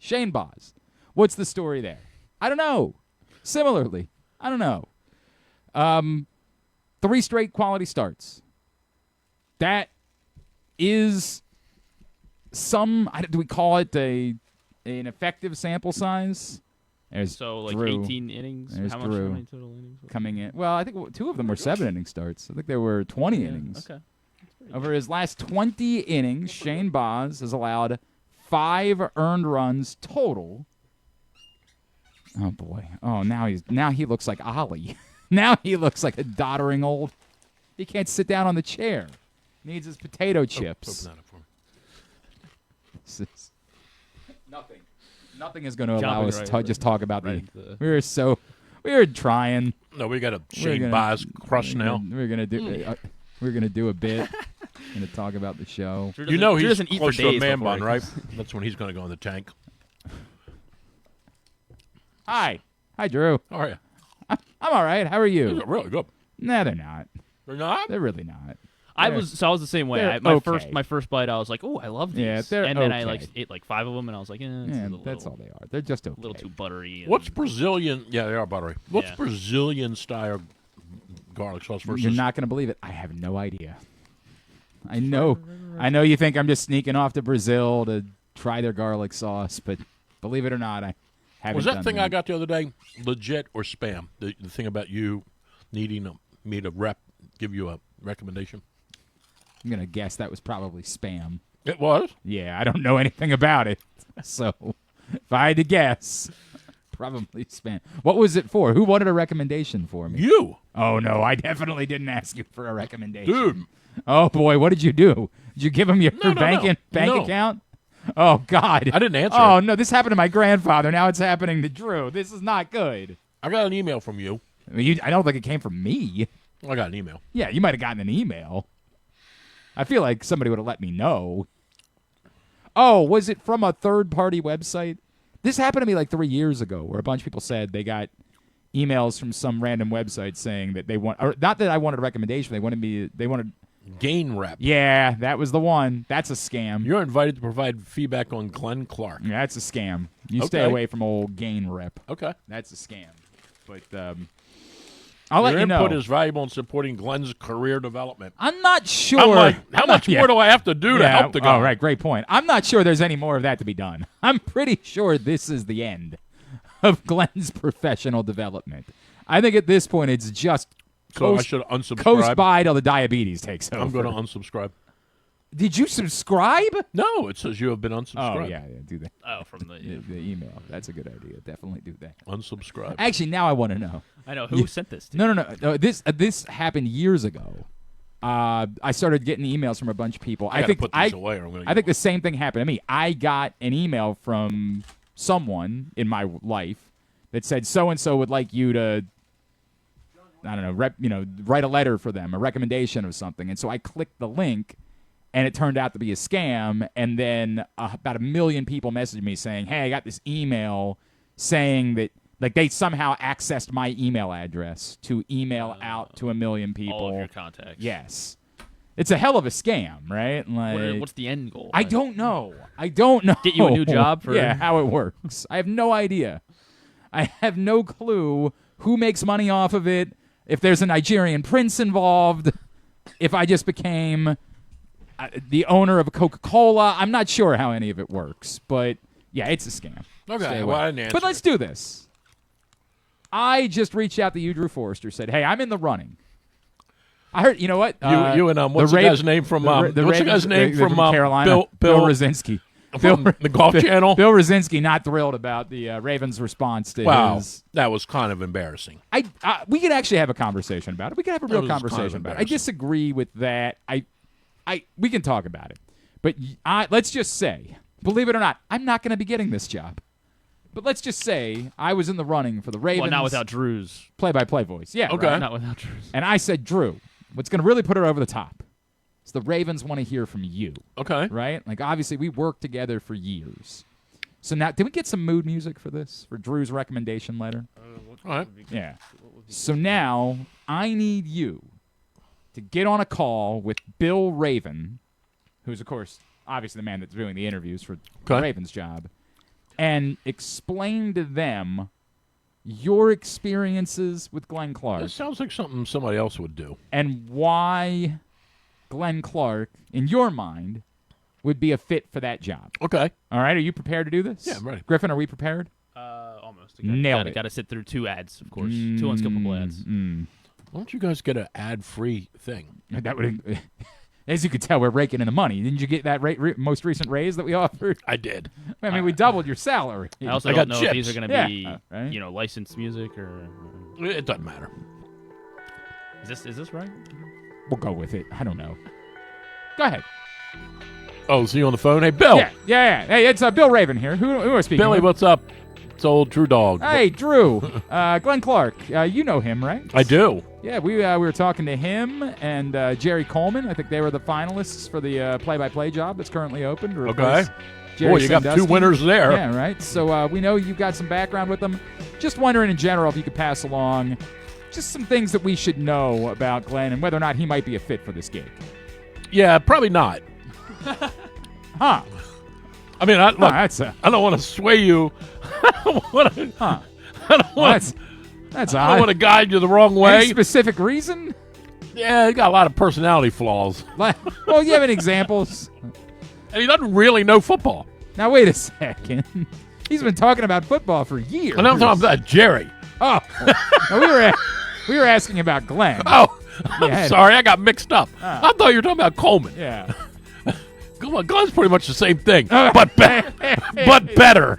Shane Baz. What's the story there? I don't know. Similarly, I don't know. 3 straight quality starts. That is do we call it an effective sample size? There's So, like, Drew. 18 innings? There's How Drew many total innings? coming in. Well, I think 2 of them were 7-inning starts. I think there were 20 innings. Okay. Over his last 20 innings, Shane Baz has allowed 5 earned runs total. Oh boy! Oh, now he looks like Ollie. Now he looks like a doddering old. He can't sit down on the chair. Needs his potato chips. Open that up for me. Nothing is going to allow us to just talk about right We were trying. No, we got a Shane Baz crush now. We're gonna do. We're gonna do a bit. Gonna talk about the show. You know Drew he's doesn't eat close for to a days man before bun, he right? comes. That's when he's going to go in the tank. Hi, Drew. How are you? I'm all right. How are you? These are really good. Nah, they're not. They're not? They're really not. I was the same way. they're My okay. first bite, I was like, "Oh, I love these." Yeah, they're and then I okay. ate like 5 of them, and I was like, Yeah, that's all they are. They're just okay. A little too buttery. And What's Brazilian? Yeah, they are buttery. What's Yeah. Brazilian style garlic sauce versus? You're not gonna believe it. I have no idea. I know you think I'm just sneaking off to Brazil to try their garlic sauce, but believe it or not, I haven't. Was that done thing I got the other day legit or spam? The thing about you needing me to give you a recommendation? I'm gonna guess that was probably spam. It was? Yeah, I don't know anything about it, so if I had to guess, probably spam. What was it for? Who wanted a recommendation for me? You. Oh no, I definitely didn't ask you for a recommendation, Dude. Oh boy, what did you do? Did you give him your No, bank no. account? Oh God, I didn't answer Oh it. no, this happened to my grandfather. Now it's happening to Drew. This is not good. I got an email from you. I don't think it came from me. I got an email. Yeah, you might have gotten an email. I feel like somebody would have let me know. Oh, was it from a third-party website? This happened to me like 3 years ago, where a bunch of people said they got emails from some random website saying that they want, or not that I wanted a recommendation. They wanted. Gain rep. Yeah, that was the one. That's a scam. You're invited to provide feedback on Glenn Clark. Yeah, that's a scam. You stay Okay. away from old gain rep. Okay. That's a scam. But I'll let Your you know. input is valuable in supporting Glenn's career development. I'm not sure. I'm like, how I'm much not- more do I have to do to Yeah, help the guy? Oh, right. Great point. I'm not sure there's any more of that to be done. I'm pretty sure this is the end of Glenn's professional development. I think at this point it's just So I coast, should unsubscribe. coast by till the diabetes takes over. I'm going to unsubscribe. Did you subscribe? No, it says you have been unsubscribed. Oh, yeah, do that. Oh, from the. The email. That's a good idea. Definitely do that. Unsubscribe. Actually, now I want to know. I know who sent this to. No. This happened years ago. I started getting emails from a bunch of people. I gotta put these away or I'm gonna I think the same thing happened to me. I got an email from someone in my life that said so and so would like you to, I don't know, write a letter for them, a recommendation of something. And so I clicked the link, and it turned out to be a scam. And then about 1 million people messaged me saying, "Hey, I got this email saying that." Like, they somehow accessed my email address to email out to 1 million people. All of your contacts. Yes. It's a hell of a scam, right? Like, What's the end goal? I don't know. Get you a new job for... Yeah, how it works. I have no idea. I have no clue who makes money off of it, if there's a Nigerian prince involved, if I just became the owner of a Coca-Cola. I'm not sure how any of it works, but yeah, it's a scam. Okay, Stay well, away. I didn't answer But let's do this. I just reached out to you, Drew Forrester, said, "Hey, I'm in the running." I heard, you know what? You and what's the guy's name from what's the guy's name from Carolina? Bill Rosinski. from the Golf Channel. Bill Rosinski not thrilled about the Ravens' response to his. That was kind of embarrassing. We could actually have a conversation about it. We could have a real was kind of conversation about it. I embarrassing. disagree with that. We can talk about it. But let's just say, believe it or not, I'm not going to be getting this job. But let's just say I was in the running for the Ravens. Well, not without Drew's. Play-by-play voice. Yeah, Okay. right? Not without Drew's. And I said, Drew, what's going to really put it over the top is the Ravens want to hear from you. Okay. Right? Like, obviously, we worked together for years. So now, did we get some mood music for this, for Drew's recommendation letter? All right. Yeah. So now, I need you to get on a call with Bill Raven, who's, of course, obviously the man that's doing the interviews for the Okay. Ravens job, and explain to them your experiences with Glenn Clark That sounds like something somebody else would do. and why Glenn Clark, in your mind, would be a fit for that job. Okay. All right, are you prepared to do this? Yeah, I'm ready. Griffin, are we prepared? Almost. Nailed it. Got to sit through 2 ads, of course. 2 unskippable ads. Why don't you guys get an ad-free thing? That would, as you could tell, we're raking in the money. Didn't you get that most recent raise that we offered? I did. I mean, we doubled your salary. I also I don't got know chips. if these are going to Yeah. be, Right. licensed music or. It doesn't matter. Is this right? We'll go with it. I don't know. Go ahead. Oh, is he on the phone? Hey, Bill. Yeah. Hey, it's Bill Raven here. Who are speaking? Billy, with? what's up? It's old True Dog. Hey, Drew. Glenn Clark. You know him, right? I do. Yeah, we were talking to him and Jerry Coleman. I think they were the finalists for the play-by-play job that's currently open. To replace Jerry Boy, you got 2 Sandusky. winners there. Yeah, right. So we know you've got some background with them. Just wondering in general if you could pass along just some things that we should know about Glenn and whether or not he might be a fit for this gig. Yeah, probably not. Huh. I mean, look, That's I don't want to sway you. I don't want to. huh. I don't want. That's I don't want odd. to guide you the wrong Any way. specific reason? Yeah, he got a lot of personality flaws, Well, you have any examples? and he doesn't really know football. Now wait a second. He's been talking about football for years. And I'm talking about Jerry. Oh, no, we were asking about Glenn. Oh, I'm Yeah. sorry, I got mixed up. I thought you were talking about Coleman. Yeah. Glenn's pretty much the same thing, but but better.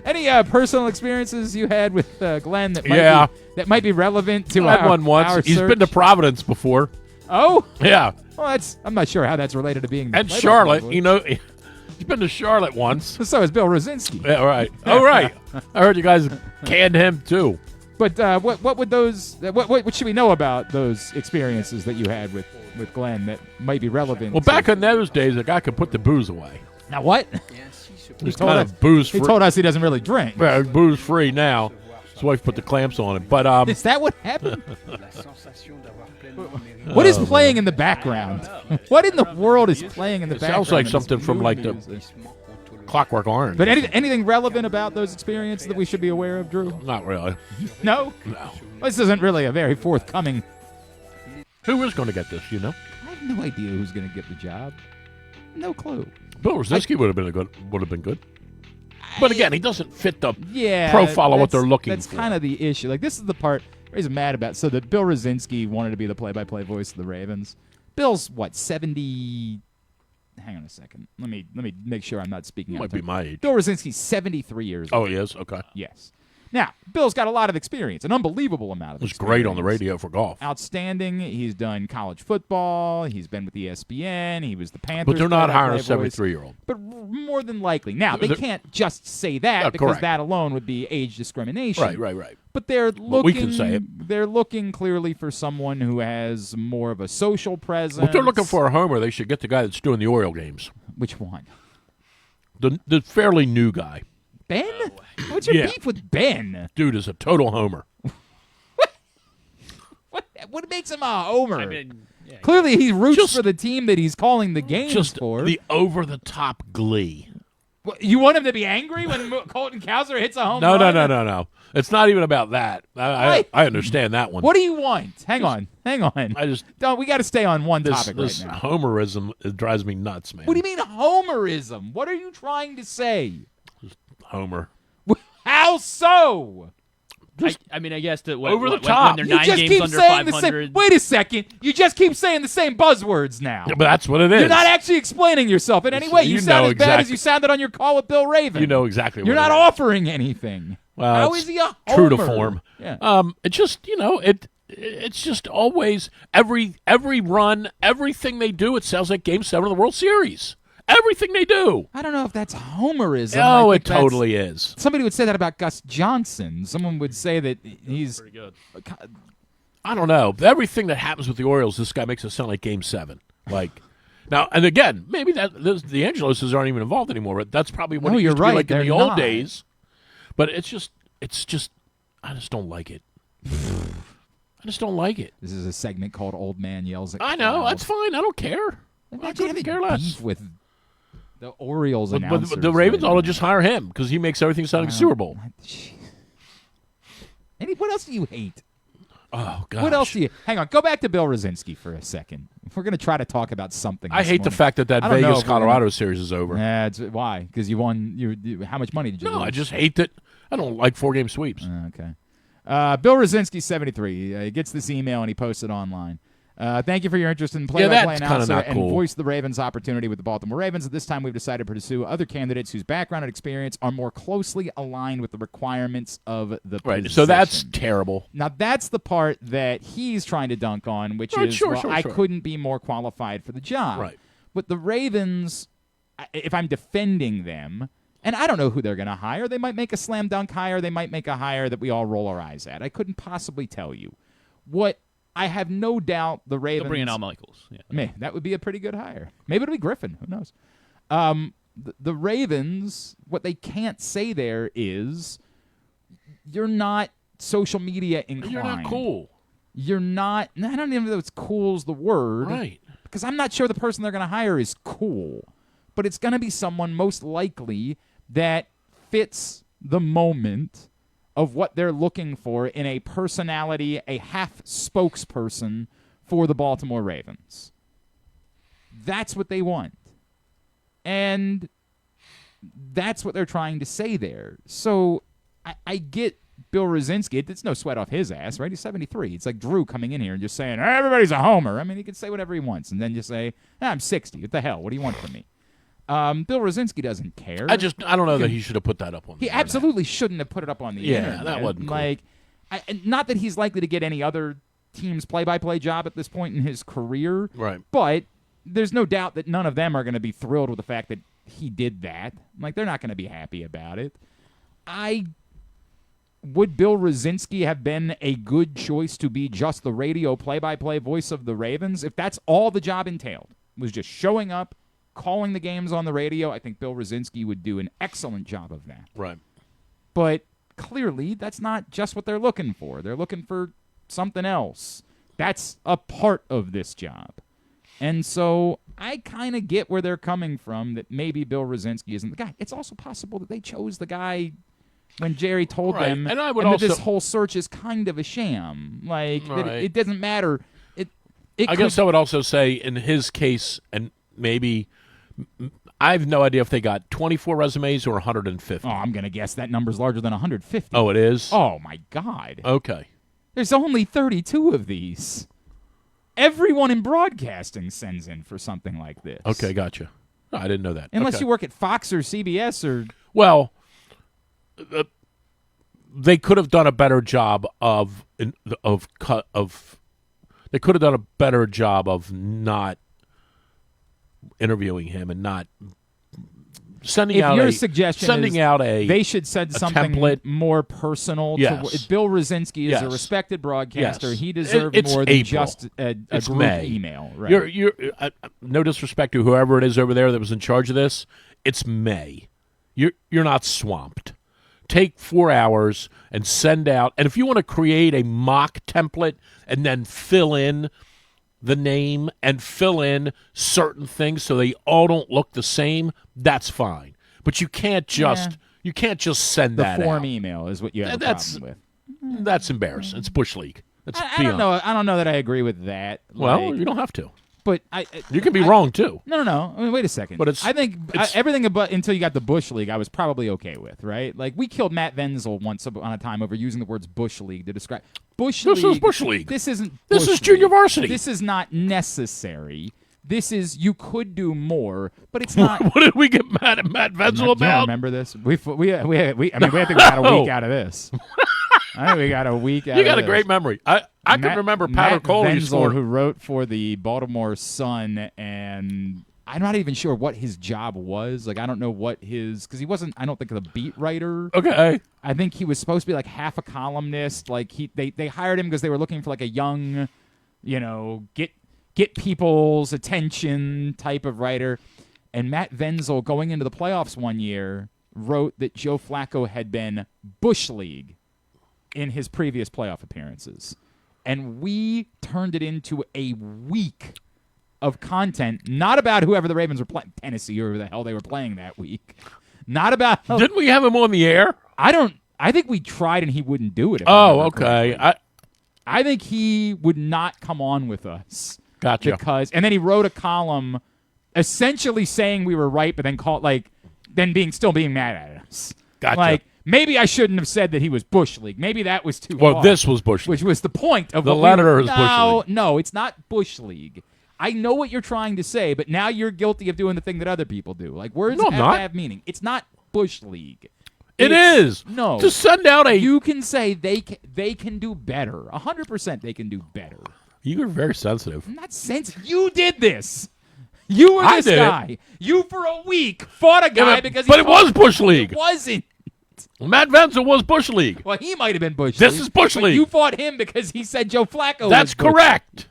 Any personal experiences you had with Glenn that might be relevant to I had our, one once. our He's search? been to Providence before. Oh, Yeah, well, I'm not sure how that's related to being the and play-by-play Charlotte. voice. You know, he's been to Charlotte once. So is Bill Rosinski. Yeah, right. Oh, right. I heard you guys canned him too. But what would those? What should we know about those experiences that you had with Glenn that might be relevant? Well, back in those days, a guy could put the booze away. now what? He's told kind us- of booze He free. told us he doesn't really drink. Yeah, booze free now. His wife put the clamps on him, but Is that what happened? What is playing in the background? What in the world is playing in the It background? sounds like of this something from, mood like, the- music? Clockwork Orange. But anything relevant about those experiences that we should be aware of, Drew? Not really. No? No. This isn't really a very forthcoming. Who is going to get this? You know, I have no idea who's going to get the job. No clue. Bill Rosinski would have been good. But again, he doesn't fit the Yeah. profile of what they're looking That's for. kind of the issue. Like, this is the part where he's mad about. So, that Bill Rosinski wanted to be the play-by-play voice of the Ravens. Bill's, 70... Hang on a second. Let me make sure I'm not speaking out Might of be turn. my age. Bill Rosinski's 73 years Oh, old. he is? Okay. Yes. Now, Bill's got a lot of experience, an unbelievable amount of It was experience. great on the radio for golf. Outstanding. He's done college football. He's been with ESPN. He was the Panthers. But they're not hiring a play-by-play voice. 73-year-old. But more than likely. Now, they They're- can't just say that because correct. that alone would be age discrimination. Right. But they're looking. But we can say it. They're looking clearly for someone who has more of a social presence. Well, if they're looking for a homer, they should get the guy that's doing the Oriole games. Which one? The fairly new guy. Ben? What's your Yeah. beef with Ben? Dude is a total homer. What makes him a homer? I mean, yeah. Clearly, he roots Just- for the team that he's calling the games Just for. the over-the-top glee. What, you want him to be angry when Colton Cowser hits a home No. run? It's not even about that. Why? I understand that one. What do you want? Hang on. I just Don't. We got to stay on one this topic right now. homerism, it drives me nuts, man. What do you mean homerism? What are you trying to say? Homer? How so? I mean, I guess that when, Over the when, top. when You they're 9 just games keep under saying the 500. same. Wait a second. You just keep saying the same buzzwords now. Yeah, but that's what it is. You're not actually explaining yourself in any way. You You sound know as bad as exactly. you sounded on your call with Bill Raven. You know exactly. You're what not it is. offering anything. Well, How it's is he a true to homer? form. Yeah. It just it's just always every run, everything they do. It sounds like Game 7 of the World Series. Everything they do. I don't know if that's homerism. Oh, I it think that's- totally is. Somebody would say that about Gus Johnson. Someone would say that he's. Pretty good. I don't know. Everything that happens with the Orioles, this guy makes it sound like Game 7. Like now, and again, maybe the Angeloses aren't even involved anymore. But that's probably what No, it you're used to right, be like in they're the old not. days. But it's just, I just don't like it. I just don't like it. This is a segment called "Old Man Yells at." I know Cloud. that's fine. I don't care. I Imagine couldn't having care less. beef with The Orioles But announcers. the Ravens right ought to now. just hire him because he makes everything sound like a Super Bowl. What else do you hate? Oh, God. What else do you? Hang on. Go back to Bill Rosinski for a second. If we're going to try to talk about something. I this hate the morning. fact that I don't know if we're Vegas-Colorado gonna- series is over. Nah, why? Because you won. How much money did you No, lose? I just hate that. I don't like 4-game sweeps. Okay. Bill Rosinski, 73. He gets this email and he posts it online. Thank you for your interest in play-by-play that's kinda announcer not and cool. voice the Ravens' opportunity with the Baltimore Ravens. At this time, we've decided to pursue other candidates whose background and experience are more closely aligned with the requirements of the Right. position. So that's terrible. Now, that's the part that he's trying to dunk on, which Right, is, sure. I couldn't be more qualified for the job. Right. But the Ravens, if I'm defending them, and I don't know who they're going to hire. They might make a slam dunk hire. They might make a hire that we all roll our eyes at. I couldn't possibly tell you. What I have no doubt the Ravens... They'll bring in Al Michaels. Yeah. Man, that would be a pretty good hire. Maybe it'll be Griffin. Who knows? The Ravens, what they can't say there is you're not social media inclined. You're not cool. You're not... I don't even know if cool is the word. Right. Because I'm not sure the person they're going to hire is cool. But it's going to be someone most likely that fits the moment of what they're looking for in a personality, a half spokesperson for the Baltimore Ravens. That's what they want. And that's what they're trying to say there. So I get Bill Rosinski. It's no sweat off his ass, right? He's 73. It's like Drew coming in here and just saying, everybody's a homer. I mean, he can say whatever he wants and then just say, I'm 60. What the hell? What do you want from me? Bill Rosinski doesn't care. I don't know that he should have put that up on the He internet. absolutely shouldn't have put it up on the internet. that wasn't cool. Like, not that he's likely to get any other team's play-by-play job at this point in his career. Right. But there's no doubt that none of them are going to be thrilled with the fact that he did that. Like, they're not going to be happy about it. Would Bill Rosinski have been a good choice to be just the radio play-by-play voice of the Ravens? If that's all the job entailed, was just showing up, calling the games on the radio, I think Bill Rosinski would do an excellent job of that. Right. But clearly, that's not just what they're looking for. They're looking for something else. That's a part of this job. And so I kind of get where they're coming from, that maybe Bill Rosinski isn't the guy. It's also possible that they chose the guy when Jerry told Right. them And I would that also- this whole search is kind of a sham. Like, that Right. it doesn't matter. I guess I would also say in his case, and maybe I have no idea if they got 24 resumes or 150. Oh, I'm going to guess that number's larger than 150. Oh, it is? Oh, my God. Okay. There's only 32 of these. Everyone in broadcasting sends in for something like this. Okay, gotcha. No, I didn't know that. Unless Okay. you work at Fox or CBS or... Well, they could have done a better job of they could have done a better job of not interviewing him and not sending If out your a suggestion sending is out a they should send a something template. more personal. Yes. Bill Rosinski is a Yes. respected broadcaster. Yes. He deserved It's more than April. just a It's group May. email. Right. You're no disrespect to whoever it is over there that was in charge of this. It's May. You're not swamped. Take 4 hours and send out. And if you want to create a mock template and then fill in the name and fill in certain things so they all don't look the same, that's fine. But you can't just send the that form out. email is what you have That's- a problem with. That's embarrassing. It's Bush League. That's I beyond. don't know. I don't know that I agree with that. Well, Like, you don't have to. but You can be wrong too. No. I mean, wait a second. But it's- I think it's- everything until you got the Bush League, I was probably okay with, right? Like, we killed Matt Wenzel once upon a time over using the words Bush League to describe Bush This League. is Bush League. This isn't. This Bush is junior League. varsity. This is not necessary. This is you could do more, but it's not. What did we get mad at Matt Wenzel Do you about? remember this? I mean, we got a week out of this. I think we got a week out. You of got a this. great memory. I can remember Powder Matt Coley Wenzel, scored. who wrote for the Baltimore Sun, and I'm not even sure what his job was. Like, I don't know what because he wasn't. I don't think a beat writer. Okay. I think he was supposed to be like half a columnist. Like they hired him because they were looking for like a young, get people's attention type of writer. And Matt Wenzel, going into the playoffs one year, wrote that Joe Flacco had been Bush League in his previous playoff appearances. And we turned it into a week of content, not about whoever the Ravens were playing, Tennessee or who the hell they were playing that week. Not about. Didn't we have him on the air? I think we tried and he wouldn't do it. Okay. I think he would not come on with us. Gotcha. And then he wrote a column essentially saying we were right, but then still being mad at us. Gotcha. Like, maybe I shouldn't have said that he was Bush League. Maybe that was too Well, far, this was Bush League. which was the point of The what letter is Bush League. No, it's not Bush League. I know what you're trying to say, but now you're guilty of doing the thing that other people do. Like, words No, I'm have not. to have meaning. It's not Bush League. It is. No. To send out a... You can say they can do better. 100% they can do better. You are very sensitive. I'm not sensitive. You did this. You were this guy. You, for a week, fought a guy because But it was Bush League. It wasn't. Matt Venza was Bush League. Well, he might have been Bush This League, is Bush but League. You fought him because he said Joe Flacco That's was Bush correct.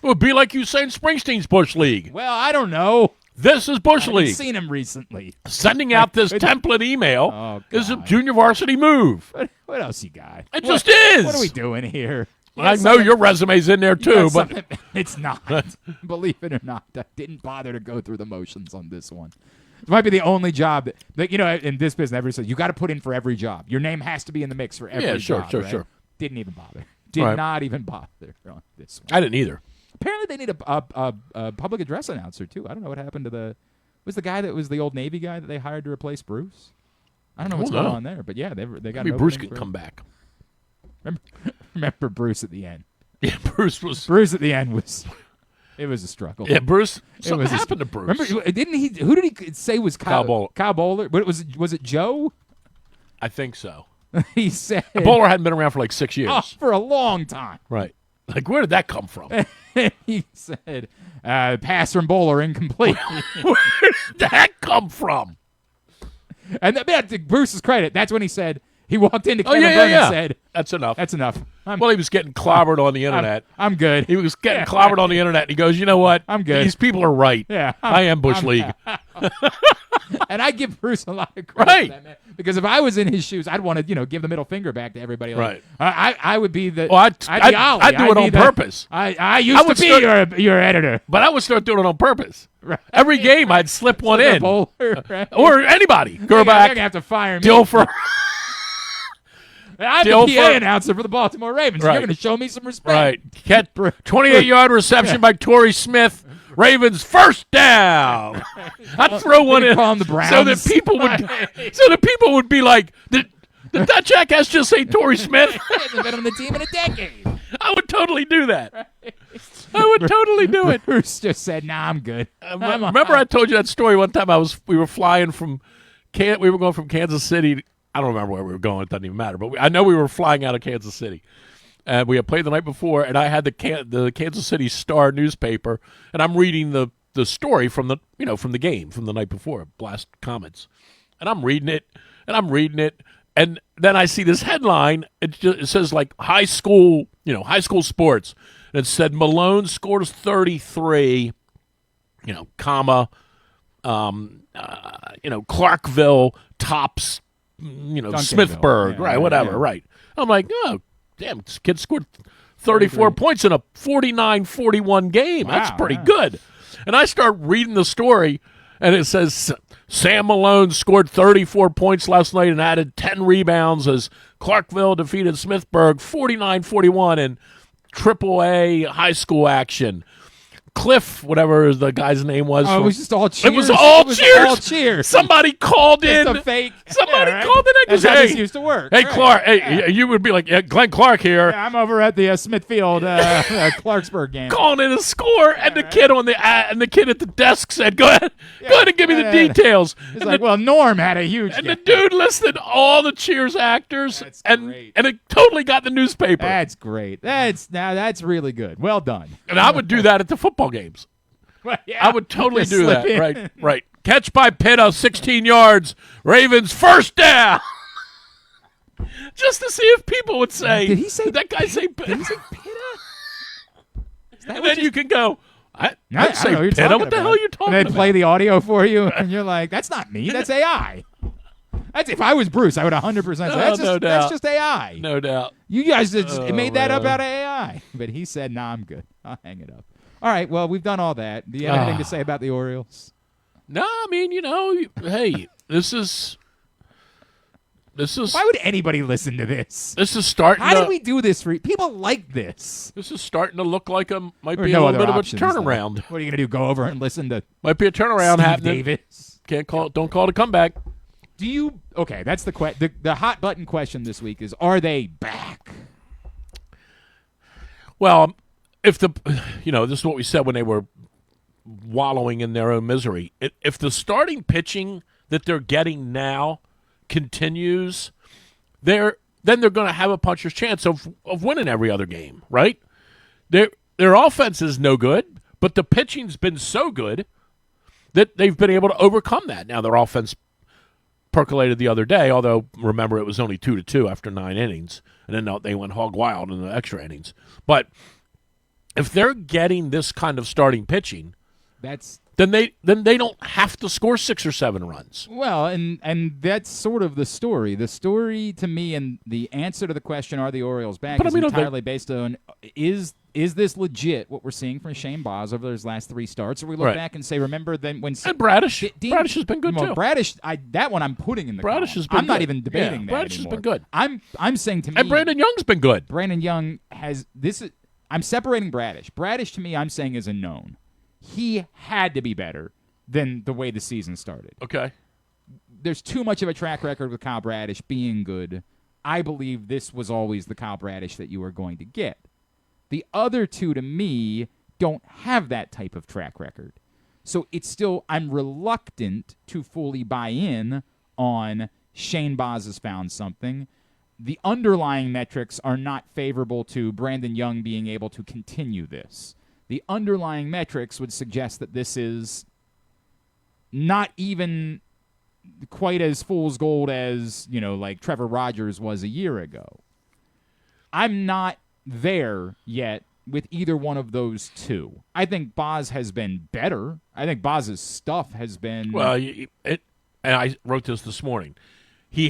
It would be like you saying Springsteen's Bush League. League. Well, I don't know. This is Bush I've League. seen him recently. Sending out this template email Oh, is a God. junior varsity move. What else you got? It just is. What are we doing here? You I got know something- your resume's in there you too, got but something- it's not. Believe it or not, I didn't bother to go through the motions on this one. It might be the only job that in this business, everybody says you got to put in for every job. Your name has to be in the mix for every job. sure, right? sure. Didn't even bother. Did Right. not even bother on this one. I didn't either. Apparently, they need a public address announcer too. I don't know what happened to was the guy that was the old Navy guy that they hired to replace Bruce. I don't know what's Oh, going no. on there, but yeah, they got. Maybe an Bruce opening could for- come back. Remember Bruce at the end. Yeah, Bruce was. Bruce at the end was. It was a struggle. Yeah, Bruce. It Something was a happened to Bruce. Remember, didn't he? Who did he say was Kyle Bowler. Kyle Bowler? But was it Joe? I think so. He said Bowler hadn't been around for like 6 years. oh, for a long time. Right. Like, where did that come from? He said pass from Bowler incomplete. Where did that come from? And to Bruce's credit, that's when he said he walked into Oh, Kevin yeah, Byrne yeah. and said, That's enough. "That's enough. Well, he was getting clobbered on the internet. I'm good. He was getting clobbered on the internet. And he goes, you know what? I'm good. These people are right. Yeah, I am Bush League. And I give Bruce a lot of credit Right. for that, man. Because if I was in his shoes, I'd want to, give the middle finger back to everybody. Like, Right. I would be the. Well, I'd be Ollie. do it I'd be on the- purpose. I used to would be your editor. But I would start doing it on purpose. Right. Every game, I'd slip one in. Bowler, right? Or anybody. You're going Gerback, to have to fire me. Dilfer. I'm the Dilfer. PA announcer for the Baltimore Ravens. Right. You're going to show me some respect. Right. 28-yard reception by Torrey Smith. Ravens first down. I'd throw one in call 'em the Browns. so that people would be like, did that jackass just say Torrey Smith? He hasn't been on the team in a decade. I would totally do that. I would totally do it. Bruce just said, "Nah, I'm good." Remember I told you that story one time we were flying from we were going from Kansas City. I don't remember where we were going. It doesn't even matter. But I know we were flying out of Kansas City. And we had played the night before, and I had the Kansas City Star newspaper, and I'm reading the story from the game from the night before, blast comments, and I'm reading it, and then I see this headline. It says like high school sports, and it said Malone scores 33, comma, Clarkville tops, Smithburg, Yeah, right, yeah, whatever, yeah. right. I'm like, oh. Damn, this kid scored 34 points in a 49-41 game. That's Wow, pretty yeah. good. And I start reading the story, and it says Sam Malone scored 34 points last night and added 10 rebounds as Clarkville defeated Smithburg 49-41 in AAA high school action. Cliff, whatever the guy's name was. Oh, it was just all cheers. It was all cheers. All cheers. Somebody called in. Just a fake. Somebody Yeah, right? called in and That's goes, how hey, this used to work. Hey, Right. Clark. Hey, you would be like, yeah, Glenn Clark here. Yeah, I'm over at the Smithfield Clarksburg game. Calling in a score, and the kid and the kid at the desk said, "Go ahead and give me the details." It's like, well, Norm had a huge. And game. the dude listed all the Cheers actors, That's and great. it totally got the newspaper. That's great. That's really good. Well done. And I would do that at the football games. Well, yeah. I would totally Just do slip that. in. Right. Catch by Pitta, 16 yards. Ravens first down. Just to see if people would say, Did he say? Did that guy say Pitta? Did he say Pitta? And then you can go, I'd I say don't know what you're Pitta. talking What the about. hell are you talking And about? they play the audio for you, and you're like, "That's not me. That's AI." That's if I was Bruce, I would 100% say that's no just that's doubt. just AI. No doubt. You guys just made that up man. out of AI. But he said, "Nah, I'm good. I'll hang it up." All right, well, we've done all that. Do you have anything to say about the Orioles? No, I mean, hey, this is. Why would anybody listen to this? This is starting. How did we do this for people like this? This is starting to look like might There are be no a little other bit options, of a turnaround. though. What are you going to do? Go over and listen to Might be a turnaround Steve happening. Davis? Don't call it a comeback. Do you? Okay, that's the hot button question this week is: are they back? Well, if this is what we said when they were wallowing in their own misery. If the starting pitching that they're getting now continues, then they're going to have a puncher's chance of winning every other game, right? Their offense is no good, but the pitching's been so good that they've been able to overcome that. Now their offense percolated the other day, although remember it was only 2-2 after 9 innings, and then they went hog wild in the extra innings. But if they're getting this kind of starting pitching, then they don't have to score 6 or 7 runs. Well, and that's sort of the story. The story to me and the answer to the question, are the Orioles back, is entirely based on is this legit what we're seeing from Shane Baz over those last 3 starts? Or we look back and say, remember then when and Bradish has been good too. Bradish, that one I'm putting in the Bradish has been I'm good. not even debating that Bradish anymore. has been good. I'm saying to me, and Brandon Young's been good. Brandon Young has this. I'm separating Bradish. Bradish to me, I'm saying is a known. He had to be better than the way the season started. Okay. There's too much of a track record with Kyle Bradish being good. I believe this was always the Kyle Bradish that you were going to get. The other two, to me, don't have that type of track record. So it's still, I'm reluctant to fully buy in on Shane Baz has found something. The underlying metrics are not favorable to Brandon Young being able to continue this. The underlying metrics would suggest that this is not even quite as fool's gold as, like Trevor Rogers was a year ago. I'm not there yet with either one of those two. I think Baz has been better. I think Baz's stuff has been... Well, and I wrote this morning. You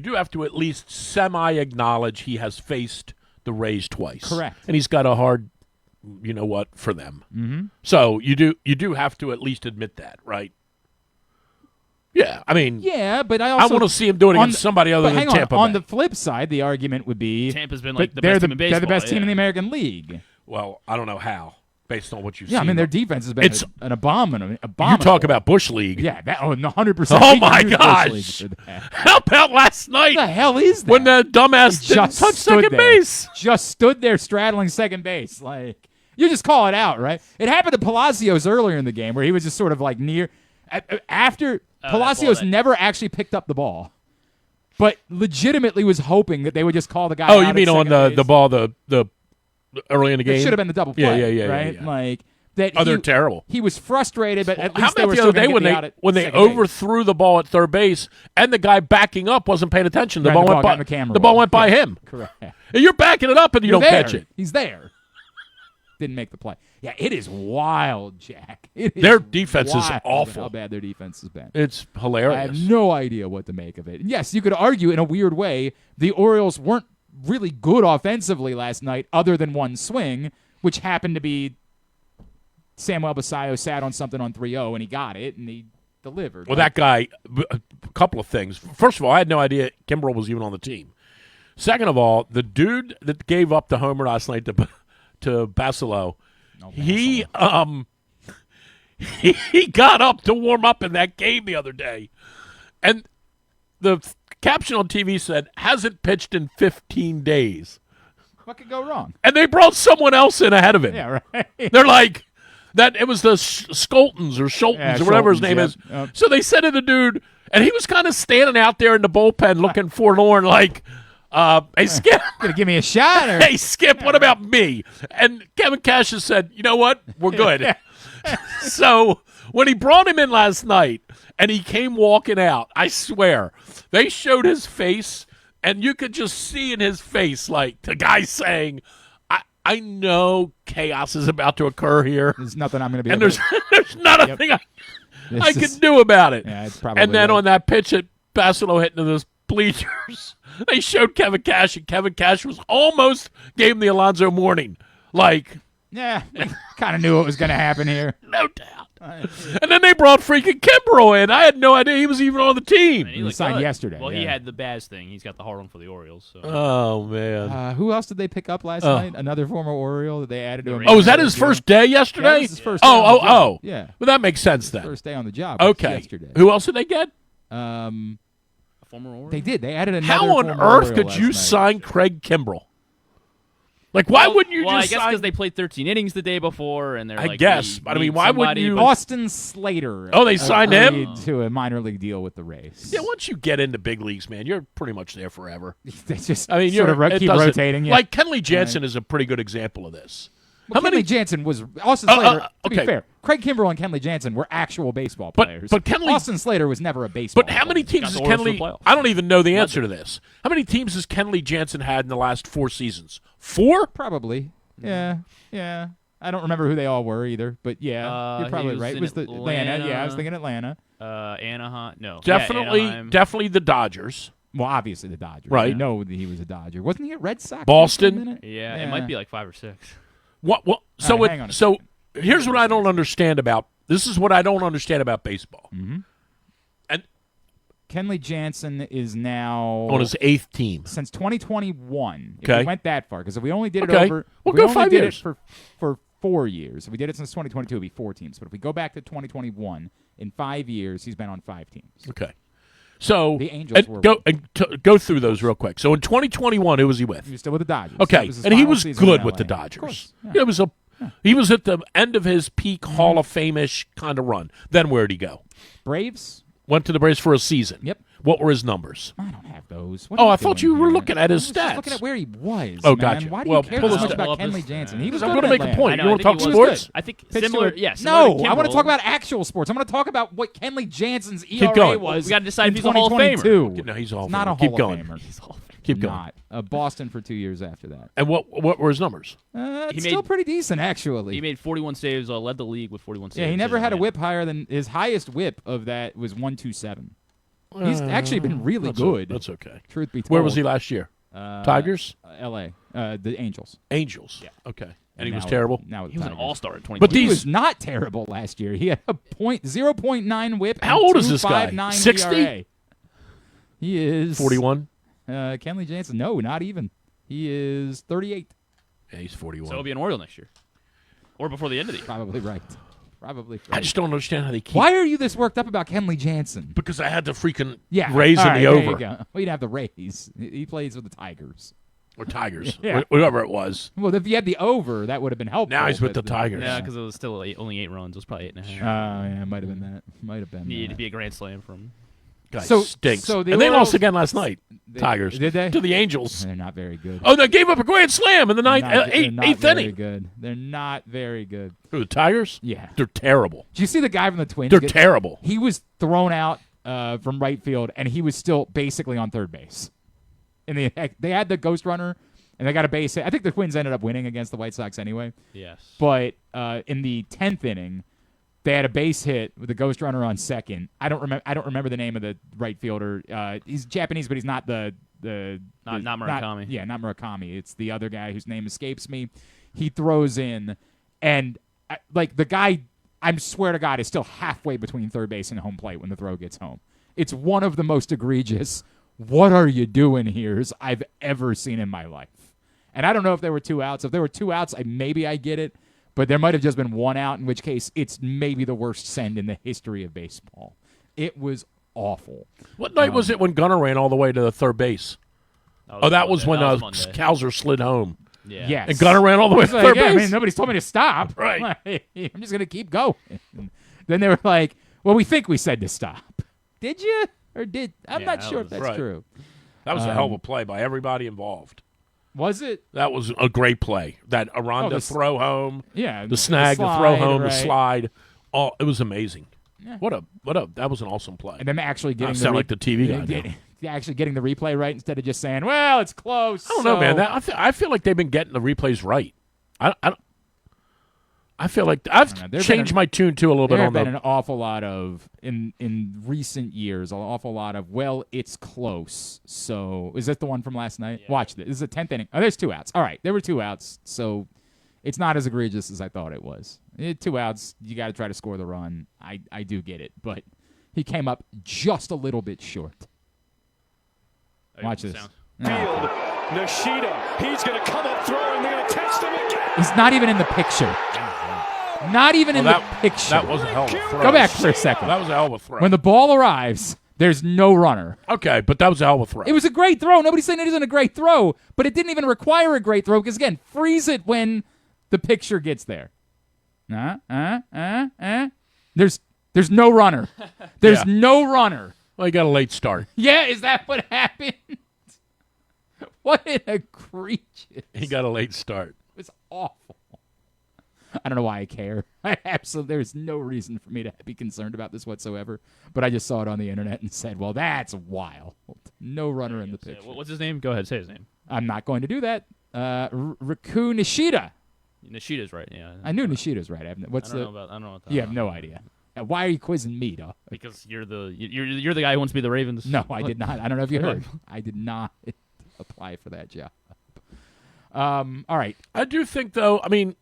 do have to at least semi-acknowledge he has faced the Rays twice. Correct. And he's got a hard... you know what, for them. Mm-hmm. So you do have to at least admit that, right? Yeah, I mean... Yeah, but I also... I want to see him do it against somebody other than Tampa Bay. On the flip side, the argument would be... Tampa's been like the best team in baseball. They're the best team in the American League. Well, I don't know how, based on what you've seen. Yeah, I mean, their defense has been an abominable. You talk about Bush League. Yeah, 100%. Oh, my gosh. How about last night? What the hell is that? When the dumbass didn't touch second base. Just stood there straddling second base. Like, you just call it out, right? It happened to Palacios earlier in the game where he was just sort of like near... After... Palacios never actually picked up the ball, but legitimately was hoping that they would just call the guy out. Oh, you mean on the ball, the early in the game? It should have been the double play. Yeah, right? Yeah. Like that. Oh, they're terrible. He was frustrated, but at How least they about were the still other day when they overthrew the ball at third base and the guy backing up wasn't paying attention? The ball went by. The ball went by him. Correct. And you're backing it up and you don't catch it. He's there. Didn't make the play. Yeah, it is wild, Jack. Their defense is awful. How bad their defense has been. It's hilarious. I have no idea what to make of it. And yes, you could argue in a weird way the Orioles weren't really good offensively last night other than one swing, which happened to be Samuel Basayo sat on something on 3-0, and he got it, and he delivered. Well, that guy, a couple of things. First of all, I had no idea Kimbrel was even on the team. Second of all, the dude that gave up the homer last night to Basillo, he got up to warm up in that game the other day, and the caption on TV said, hasn't pitched in 15 days. What could go wrong? And they brought someone else in ahead of him. Yeah, right. They're like, that it was the Skoltons or Schultons or whatever his name is. So they said to the dude, and he was kind of standing out there in the bullpen looking forlorn like, hey, Skip. Gonna give me a shot? Or? Hey, Skip, what about me? And Kevin Cash has said, you know what? We're good. So when he brought him in last night and he came walking out, I swear, they showed his face, and you could just see in his face, like, the guy saying, I know chaos is about to occur here. There's nothing I'm going to be and able there's not a thing I can do about it. Yeah, it's probably and then right. on that pitch at Basillo hitting those bleachers, they showed Kevin Cash, and Kevin Cash was almost gave him the Alonzo Mourning. Like, Yeah, kind of knew what was going to happen here. No doubt. And then they brought freaking Kimbrel in. I had no idea he was even on the team. And He looked signed good. yesterday, Well, he yeah. had the Baz thing. He's got the hard one for the Orioles. So. Oh, man. Who else did they pick up last night? Another former Oriole that they added to him. Oh, was that his first day yesterday? Yeah, that was his first day on the job. Yeah. Well, that makes sense then. First day on the job. Was Okay. Yesterday. Who else did they get? A former Oriole? They did. They added another. How on former earth Oriole could last you night. sign Craig Kimbrel? Like, why wouldn't you well, just I guess sign? because they played 13 innings the day before, and they're I like, guess, we but I mean, need why wouldn't somebody, you- but- Austin Slater. Oh, they signed him? agreed to a minor league deal with the Rays. Yeah, once you get into big leagues, man, you're pretty much there forever. They just I mean, sort you're of keep rotating. Yeah. Like Kenley Jansen is a pretty good example of this. Well, Kenley Jansen was Austin Slater. To be okay. fair, Craig Kimbrel and Kenley Jansen were actual baseball But- players. but Kenley- Austin Slater was never a baseball. But how many player. teams has Got the Orioles to the Kenley? playoffs. I don't even know the answer to this. How many teams has Kenley Jansen had in the last 4 seasons? 4? Probably. Yeah. Yeah. I don't remember who they all were either, but yeah, you're he probably was right. It in was the Atlanta. Yeah, I was Atlanta. thinking Atlanta. Anaheim. No. Definitely, Yeah, Anaheim. definitely the Dodgers. Well, obviously the Dodgers. Right. I know that he was a Dodger. Wasn't he a Red Sox? Boston? for a minute? Yeah, it might be like 5 or 6. What? So right, hang on a so here's what I don't understand about. This is what I don't understand about baseball. Mm-hmm. And Kenley Jansen is now on his 8th team. since 2021. If Okay. we went that far, because if we only did it Okay. over, We'll if we go only 5 did years. it for 4 years. If we did it since 2022, it'd be 4 teams. But if we go back to 2021, in 5 years, he's been on 5 teams. Okay. So The Angels were- go through those real quick. So in 2021, who was he with? He was still with the Dodgers. Okay, That was his and he final was season good in with the LA. Dodgers. Of course, yeah. It was he was at the end of his peak Hall of Fame-ish kind of run. Then where'd he go? Braves. Went to the Braves for a season. Yep. What were his numbers? I don't have those. Oh, I thought you were doing looking at his I was just stats. looking at where he was. Oh, man. gotcha. Why do Well, you care pull so his much stats. about Pull up Kenley his Jansen? He was I'm good going to in make a Atlanta. point. I know, You I want to think talk he was sports? I think Pitched similar. to a- Yeah. Similar No, to I want to Kimbrel. talk about actual sports. I'm going to talk about what Kenley Jansen's ERA going. was. We gotta decide in if he's a Hall of 2022. No, he's a Hall of Not a Famer. Keep Hall going. of Famer. He's all- Keep going. Not. Boston for 2 years after that. And what were his numbers? It's He still made- pretty decent, actually. He made 41 saves. Led the league with 41 saves. Yeah, he never in had a Atlanta. whip higher than his highest whip of that was 127. He's actually been really That's good. That's okay. Truth be told. Where was he last year? Tigers? L.A. The Angels. Angels. Yeah. Okay. And he was now- terrible. Now with He was an Tigers. all-star at 20. But He these- was not terrible last year. He had a 0.9 whip. How and old is this guy? 2.59 60? ERA. He is 41. Kenley Jansen. No, not even. He is 38. Yeah, he's 41. So he'll be an Oriole next year, or before the end of the year. Probably right. Probably right. I just don't understand how they keep. Why are you this worked up about Kenley Jansen? Because I had the freaking Yeah, Rays all in right, the there over You go. Well, you didn't have the Rays. He plays with the Tigers. or Tigers, Yeah. whatever it was. Well, if you had the over, that would have been helpful. Now he's with but the Tigers. Yeah, because it was still only 8 runs. It was probably 8.5. yeah, might have been that. Might have been. Needed that. to be a grand slam from. Guy So- stinks. so the and they Orioles- lost again last night. They- Tigers did they? to the Angels. They're not very good. Oh, they gave up a grand slam in the ninth, They're not eighth very inning. good. They're not very good. Who, the Tigers? Yeah. They're terrible. Did you see the guy from the Twins? They're terrible. He was thrown out from right field, and he was still basically on third base. And they had the ghost runner, and they got a base hit. I think the Twins ended up winning against the White Sox anyway. Yes. But in the 10th inning, they had a base hit with the ghost runner on second. I don't remember the name of the right fielder. He's Japanese, but he's not the Not Murakami. Not Murakami. It's the other guy whose name escapes me. He throws in, and the guy, I swear to God, is still halfway between third base and home plate when the throw gets home. It's one of the most egregious, what are you doing here's I've ever seen in my life. And I don't know if there were 2 outs. If there were 2 outs, maybe I get it. But there might have just been 1 out, in which case it's maybe the worst send in the history of baseball. It was awful. What night was it when Gunnar ran all the way to the third base? That was when Monday. Cowser slid home. Yeah. Yes. And Gunnar ran all the way to It's third like, yeah, base. I mean, nobody's told me to stop. Right. I'm just going to keep going. Then they were like, well, we think we said to stop. Did you? Or did? I'm Yeah, not that sure if was- that's right. true. That was a hell of a play by everybody involved. Was it? That was a great play. That Aranda the throw home, Yeah. the snag, the throw home, the right. slide. Oh, it was amazing. What a that was an awesome play. And them actually getting sound like the TV guy now. actually getting the replay right instead of just saying, well, it's close. I don't know, man. I feel like they've been getting the replays right. I feel like I've know. There've changed been my tune too a little bit There on have been the. an awful lot of in recent years, an awful lot of it's close. So is that the one from last night? Yeah. Watch this. This is the 10th inning. Oh, there's 2 outs. All right, there were 2 outs. So It's not as egregious as I thought it was. 2 outs, you got to try to score the run. I do get it, but he came up just a little bit short. Watch this. Field, Nishida, he's going to come up throwing, they're going to test him again. He's not even in the picture. Not even in the picture. That was a hell of a throw. Go back for a second. That was a hell of a throw. When the ball arrives, there's no runner. Okay, but that was a hell of a throw. It was a great throw. Nobody's saying it isn't a great throw, but it didn't even require a great throw because, again, freeze it when the picture gets there. There's no runner. There's no runner. Well, he got a late start. Yeah, is that what happened? What an egregious. He got a late start. It was awful. I don't know why I care. There's no reason for me to be concerned about this whatsoever. But I just saw it on the internet and said, well, that's wild. No runner in the picture. What's his name? Go ahead, say his name. I'm not going to do that. Riku Nishida. Nishida's right, yeah. I knew Nishida's right. I don't know about that. You have no idea. Why are you quizzing me, dog? Because you're the guy who wants to be the Ravens. No, I did not. I don't know if you heard. I did not apply for that job. All right. I do think, though, I mean,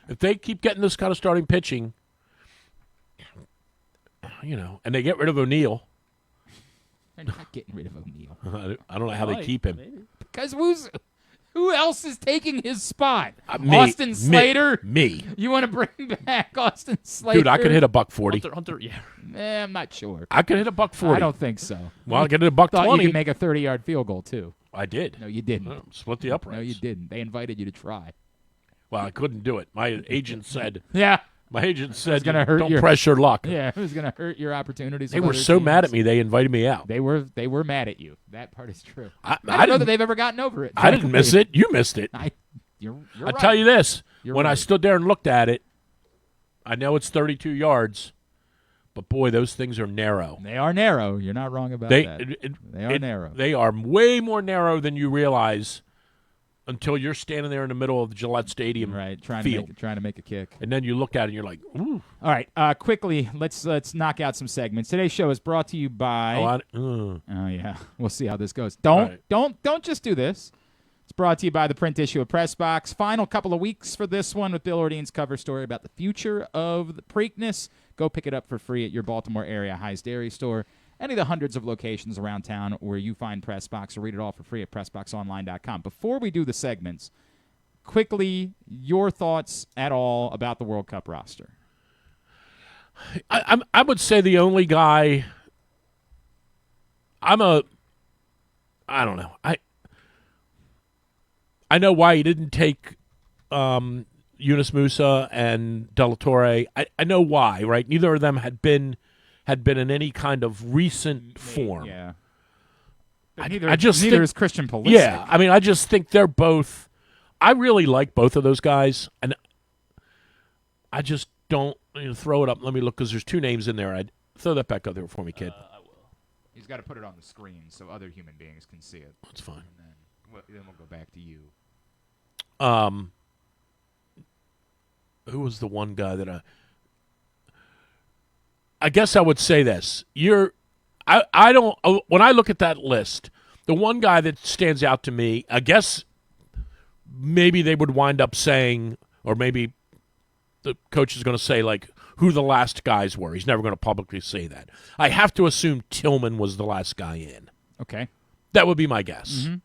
if they keep getting this kind of starting pitching, and they get rid of O'Neill. They're not getting rid of O'Neill. I don't know how they keep him. Maybe. Because who else is taking his spot? Me. Austin Slater? Me. You want to bring back Austin Slater? Dude, I could hit $140. Hunter, yeah. I'm not sure. I could hit $140. I don't think so. Well, I could hit $120. Thought you could make a 30-yard field goal, too. I did. No, you didn't. Split the uprights. No, you didn't. They invited you to try. Well, I couldn't do it. My agent said. Yeah. My agent said, gonna hurt don't press your luck. Yeah, it was going to hurt your opportunities. They were so mad at me, they invited me out. They were mad at you. That part is true. I don't know that they've ever gotten over it. I didn't miss it. You missed it. You're I right. tell you this. You're when I right. stood there and looked at it, I know it's 32 yards, but, boy, those things are narrow. They are narrow. You're not wrong about that. They are narrow. They are way more narrow than you realize until you're standing there in the middle of the Gillette Stadium trying field. to make a kick. And then you look at it and you're like, ooh. All right, quickly, let's knock out some segments. Today's show is brought to you by Oh yeah. We'll see how this goes. Don't just do this. It's brought to you by the print issue of Press Box. Final couple of weeks for this one with Bill Ordine's cover story about the future of the Preakness. Go pick it up for free at your Baltimore area High's Dairy Store. Any of the hundreds of locations around town where you find Pressbox, or read it all for free at PressBoxOnline.com. Before we do the segments, quickly, your thoughts at all about the World Cup roster? I would say the only guy. I don't know. I know why he didn't take Yunus Musa and De La Torre. I know why, right? Neither of them had been in any kind of recent form. Yeah. I just think, is Christian Pulisic. Yeah, I mean, I just think they're both. I really like both of those guys, and I just don't throw it up. Let me look, because there's two names in there. I'd throw that back up there for me, kid. I will. He's got to put it on the screen so other human beings can see it. That's fine. And then we'll go back to you. Who was the one guy that I guess I would say this. I don't. When I look at that list, the one guy that stands out to me, I guess maybe they would wind up saying, or maybe the coach is going to say, like, who the last guys were. He's never going to publicly say that. I have to assume Tillman was the last guy in. Okay. That would be my guess. Mm-hmm.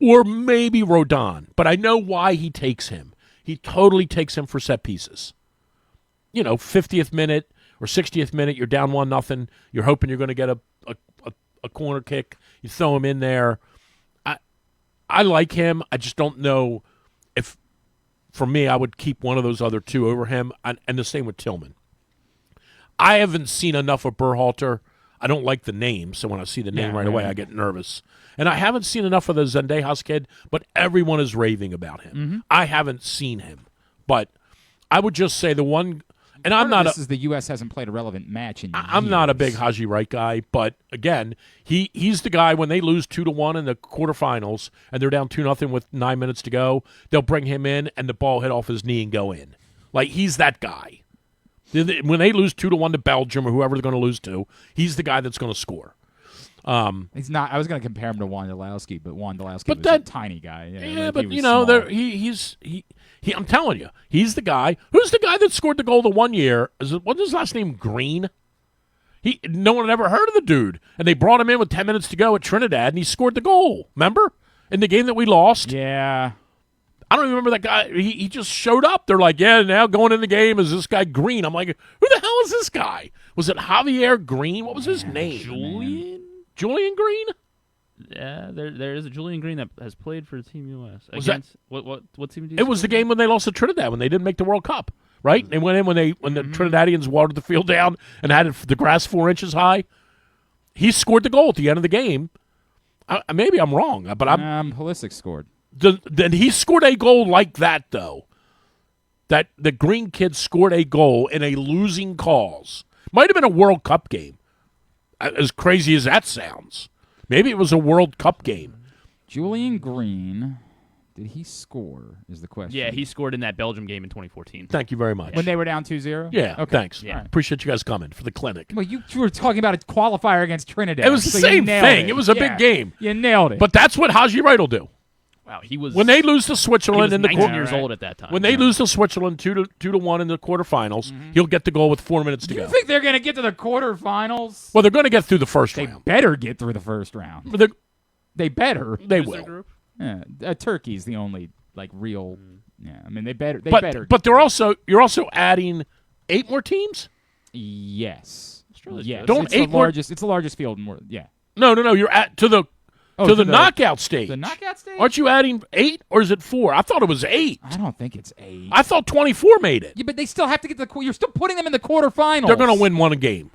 Or maybe Rodon, but I know why he takes him. He totally takes him for set pieces. 50th minute or 60th minute, you're down 1-0. You're hoping you're going to get a corner kick. You throw him in there. I like him. I just don't know if, for me, I would keep one of those other two over him, and the same with Tillman. I haven't seen enough of Berhalter. I don't like the name, so when I see the name right away, I get nervous. And I haven't seen enough of the Zendejas kid, but everyone is raving about him. Mm-hmm. I haven't seen him, but I would just say the one. And I'm not. This is the U.S. hasn't played a relevant match in years. I'm not a big Haji Wright guy, but again, he's the guy when they lose 2-1 in the quarterfinals and they're down 2-0 with 9 minutes to go. They'll bring him in and the ball hit off his knee and go in. Like, he's that guy. When they lose 2-1 to Belgium or whoever they're going to lose to, he's the guy that's going to score. He's not. I was going to compare him to Wondolowski, but Wondolowski was that- a tiny guy. Yeah, like but he was you know, small. he's I'm telling you, he's the guy. Who's the guy that scored the goal the one year? What's his last name? Green. No one had ever heard of the dude, and they brought him in with 10 minutes to go at Trinidad, and he scored the goal. Remember in the game that we lost? Yeah. I don't even remember that guy. He just showed up. They're like, yeah, now going in the game is this guy Green. I'm like, who the hell is this guy? Was it Javier Green? What was his name? Julian Green? Yeah, there is a Julian Green that has played for Team US. Was that- What team did you It was the game when they lost to Trinidad when they didn't make the World Cup, right? They went in when the Trinidadians watered the field down and had the grass 4 inches high. He scored the goal at the end of the game. Maybe I'm wrong, but Pulisic scored. Then he scored a goal like that, though. That the Green kid scored a goal in a losing cause. Might have been a World Cup game. As crazy as that sounds. Maybe it was a World Cup game. Julian Green, did he score is the question. Yeah, he scored in that Belgium game in 2014. Thank you very much. When they were down 2-0? Yeah, Okay. thanks. Yeah. Appreciate you guys coming for the clinic. Well, you were talking about a qualifier against Trinidad. It was the so you same nailed thing. It was a big game. You nailed it. But that's what Haji Wright will do. Wow, he was When they lose to he was Switzerland in the 19 quarter, years old at that time. when they lose to Switzerland 2-1 in the quarterfinals, he'll get the goal with 4 minutes to you go. think they're going to get to the quarterfinals? Well, they're going to get through the first They round. better get through the first round. But They better. they Who's their will. group? Yeah, Turkey's the only real. Yeah, I mean they better. But you're also adding 8 more teams. Yes. Australia's Yeah. good. Don't it's the 8 more- largest. It's the largest field. More. Yeah. No. You're at to the knockout stage. The knockout stage. Aren't you adding 8 or is it 4? I thought it was 8. I don't think it's 8. I thought 24 made it. Yeah, but they still have to get to the. You're still putting them in the quarterfinals. They're going to win one game.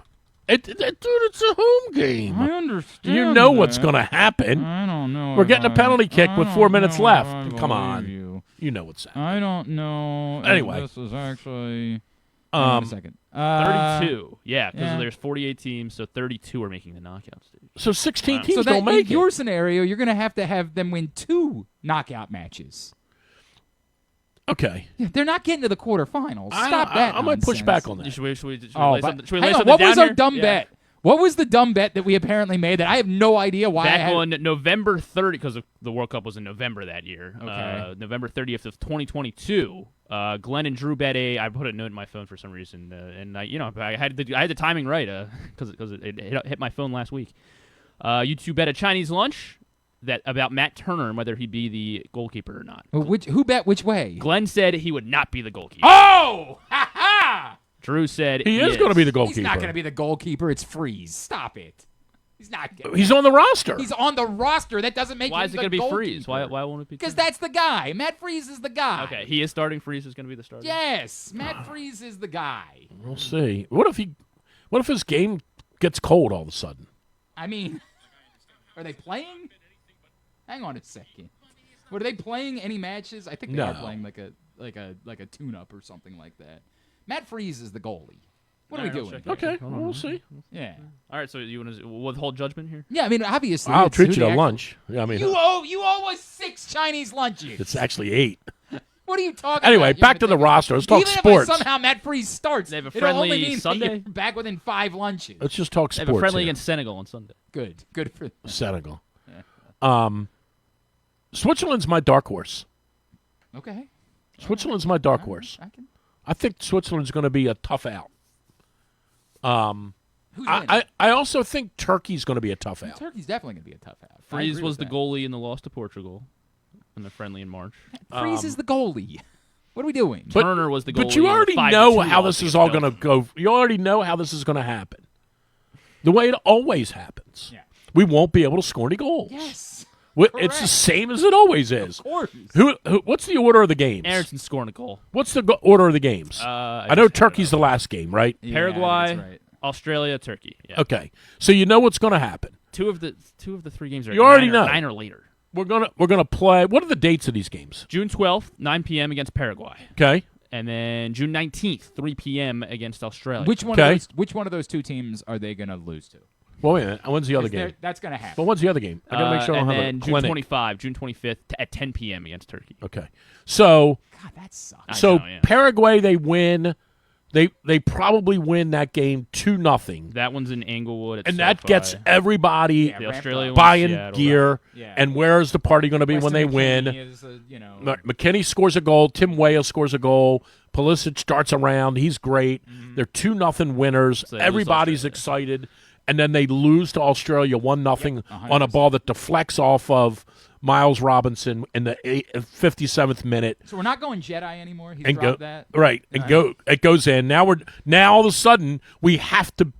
Dude, it's a home game. I understand. You know what's that. going to happen. I don't know. We're if getting a penalty kick with 4 minutes know left. if I Come believe on. you. You know what's happening. I don't know. Anyway. If this is actually. Hang on a second. 32. Yeah, because yeah. there's 48 teams, so 32 are making the knockout stage. So 16 Wow. teams So that, don't make in your it. scenario, you're going to have them win 2 knockout matches. Okay. Yeah, they're not getting to the quarterfinals. I Stop that. might push nonsense. back on that. Should we Oh, lay but something, should we hang lay on, something what was down our here? dumb Yeah. bet? What was the dumb bet that we apparently made that I have no idea why I Back had? on November 30th, because the World Cup was in November that year. Okay. November 30th of 2022. Glenn and Drew bet I put a note in my phone for some reason, and I had the timing right because it hit my phone last week. You two bet a Chinese lunch about Matt Turner and whether he'd be the goalkeeper or not. Who bet which way? Glenn said he would not be the goalkeeper. Oh! Ha ha! Drew said He is going to be the goalkeeper. He's not going to be the goalkeeper. It's Freeze. Stop it. He's not. He's on the roster. He's on the roster. That doesn't make Why him is it the going to be goalkeeper. Freeze? Why won't it be? Because Turner? that's the guy. Matt Freeze is the guy. Okay, he is starting. Freeze is going to be the starter. Yes, Matt Freeze is the guy. We'll see. What if his game gets cold all of a sudden? I mean, are they playing? Hang on a second. Were they playing any matches? I think they are No. playing like a tune-up or something like that. Matt Freeze is the goalie. What are we All right, doing? I'll check Okay, it. Hold on. we'll see. Yeah. All right, so you want to withhold judgment here? Yeah, I mean, obviously. I'll it's treat who you the to actual- lunch. Yeah, I mean, You owe us 6 Chinese lunches. it's actually 8. What are you talking Anyway, about? back to the roster. Let's talk Even sports. if somehow Matt Freeze starts, They have a it'll only friendly mean that Sunday? you're back within 5 lunches. Let's just talk They sports. have a friendly here. against Senegal on Sunday. Good for them. Senegal. Switzerland's my dark horse. Okay. Switzerland's my dark horse. I think Switzerland's going to be a tough out. Who's winning? I also think Turkey's going to be a tough out. Turkey's definitely going to be a tough out. I Freeze agree was with the that. goalie in the loss to Portugal in the friendly in March. Freeze is the goalie. What are we doing? But- Turner was the goalie. But you in the already 5-2 know how loss this is against all going to Belgium. go. You already know how this is going to happen. The way it always happens. Yeah. We won't be able to score any goals. Yes. It's the correct. same as it always is. Of course. What's the order of the games? Aaronson's scoring a goal. What's the order of the games? I know Turkey's the last game, right? Yeah, Paraguay, that's right. Australia, Turkey. Yeah. Okay, so you know what's going to happen. Two of the 3 games are You already 9 know. or 9 or later. We're gonna play. What are the dates of these games? June 12th, 9 p.m. against Paraguay, Okay, and then June 19th, 3 p.m. against Australia. Which one of those 2 teams are they going to lose to? well, wait a minute. When's the other 'Cause game? That's going to happen. Well, when's the other game? I gotta make sure I and don't have then a June clinic. 25, June 25th at 10 p.m. against Turkey. Okay, so God, that sucks. I so know, yeah. Paraguay they win, They probably win that game 2-0. That one's in Englewood. And that gets everybody the Australia buying Seattle, gear. right. Yeah. And where is the party going to be Weston when they McKennie win? is, McKinney scores a goal. Tim Weah scores a goal. Pulisic starts around. He's great. They're 2-0 winners. So they lose Everybody's Australia. excited. And then they lose to Australia 1-0 on a 100%. ball that deflects off of Miles Robinson in the 57th minute. So we're not going Jedi anymore. He's And dropped go that. right and go. It goes in. Now all of a sudden we have to